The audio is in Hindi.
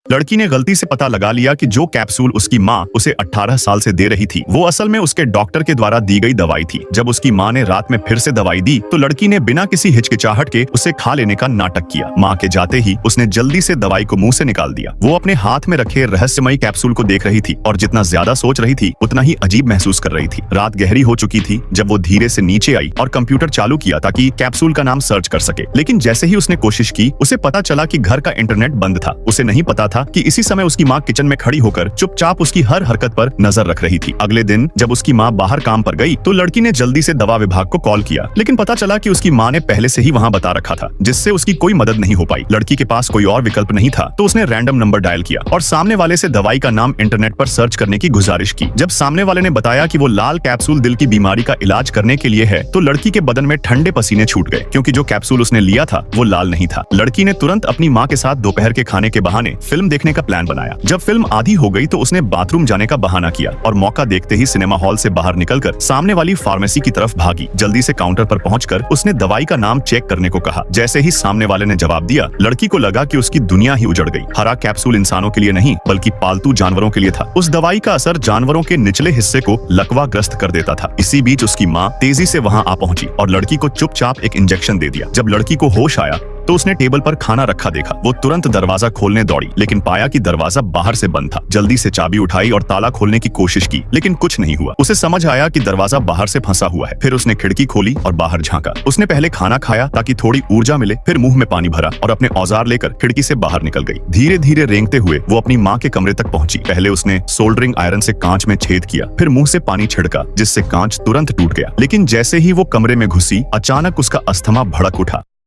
लड़की ने गलती से पता लगा लिया कि जो कैप्सूल उसकी माँ उसे 18 साल से दे रही थी वो असल में उसके डॉक्टर के द्वारा दी गई दवाई थी। जब उसकी माँ ने रात में फिर से दवाई दी तो लड़की ने बिना किसी हिचकिचाहट के उसे खा लेने का नाटक किया। माँ के जाते ही उसने जल्दी से दवाई को मुंह से निकाल दिया। वो अपने हाथ में रखे रहस्यमयी कैप्सूल को देख रही थी और जितना ज्यादा सोच रही थी उतना ही अजीब महसूस कर रही थी। रात गहरी हो चुकी थी जब वो धीरे से नीचे आई और कंप्यूटर चालू किया ताकि कैप्सूल का नाम सर्च कर सके। लेकिन जैसे ही उसने कोशिश की उसे पता चला कि घर का इंटरनेट बंद था। उसे नहीं पता था कि इसी समय उसकी माँ किचन में खड़ी होकर चुपचाप उसकी हर हरकत पर नजर रख रही थी। अगले दिन जब उसकी माँ बाहर काम पर गई तो लड़की ने जल्दी से दवा विभाग को कॉल किया, लेकिन पता चला कि उसकी माँ ने पहले से ही वहाँ बता रखा था, जिससे उसकी कोई मदद नहीं हो पाई। लड़की के पास कोई और विकल्प नहीं था तो उसने रैंडम नंबर डायल किया और सामने वाले से दवाई का नाम इंटरनेट पर सर्च करने की गुजारिश की। जब सामने वाले ने बताया कि वो लाल कैप्सूल दिल की बीमारी का इलाज करने के लिए है तो लड़की के बदन में ठंडे पसीने छूट गए, क्योंकि जो कैप्सूल उसने लिया था वो लाल नहीं था। लड़की ने तुरंत अपनी माँ के साथ दोपहर के खाने के बहाने फिल्म देखने का प्लान बनाया। जब फिल्म आधी हो गई तो उसने बाथरूम जाने का बहाना किया और मौका देखते ही सिनेमा हॉल से बाहर निकलकर सामने वाली फार्मेसी की तरफ भागी। जल्दी से काउंटर पर पहुंचकर उसने दवाई का नाम चेक करने को कहा। जैसे ही सामने वाले ने जवाब दिया लड़की को लगा कि उसकी दुनिया ही उजड़ गई। हरा कैप्सूल इंसानों के लिए नहीं बल्कि पालतू जानवरों के लिए था। उस दवाई का असर जानवरों के निचले हिस्से को लकवाग्रस्त कर देता था। इसी बीच उसकी माँ तेजी से वहाँ आ पहुंची और लड़की को चुपचाप एक इंजेक्शन दे दिया। जब लड़की को होश आया तो उसने टेबल पर खाना रखा देखा। वो तुरंत दरवाजा खोलने दौड़ी, लेकिन पाया कि दरवाजा बाहर से बंद था। जल्दी से चाबी उठाई और ताला खोलने की कोशिश की, लेकिन कुछ नहीं हुआ। उसे समझ आया कि दरवाजा बाहर से फंसा हुआ है। फिर उसने खिड़की खोली और बाहर झांका। उसने पहले खाना खाया ताकि थोड़ी ऊर्जा मिले, फिर मुंह में पानी भरा और अपने औजार लेकर खिड़की से बाहर निकल गई। धीरे धीरे रेंगते हुए वो अपनी माँ के कमरे तक पहुंची। पहले उसने सोल्डरिंग आयरन से कांच में छेद किया, फिर मुंह से पानी छिड़का जिससे कांच तुरंत टूट गया। लेकिन जैसे ही वो कमरे में घुसी अचानक उसका अस्थमा भड़क उठा।